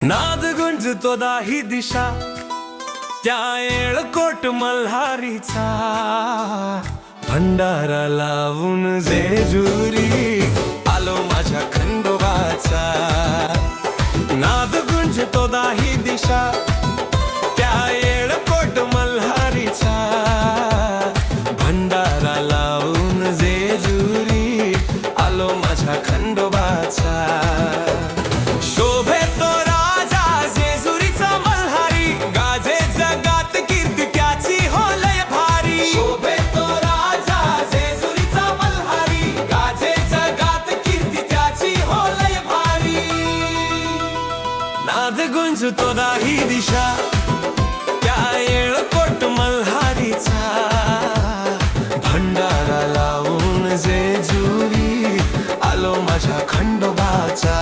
नाद गुंजतो दाही दिशा त्या येळकोट मल्हारीचा, भंडारा लावून जेजुरी आलो माझ्या खंडोबाचा। नाद गुंजतो दाही दिशा त्या येळकोट मल्हारीचा, भंडारा लावून जेजुरी आलो माझ्या खंडोबाचा। नाद गुंजतो दाही दिशा त्या येळकोट मल्हारीचा, भंडारा लावून जेजुरी आलो माझ्या खंडोबाचा।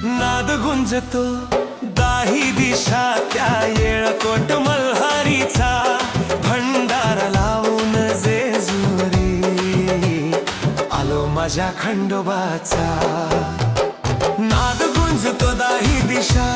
नाद गुंजतो दाही दिशा त्या येळकोट मल्हारीचा, भंडारा लावून जेजुरी आलो माझ्या खंडोबाचा। नाद गुंजतो दाही दिशा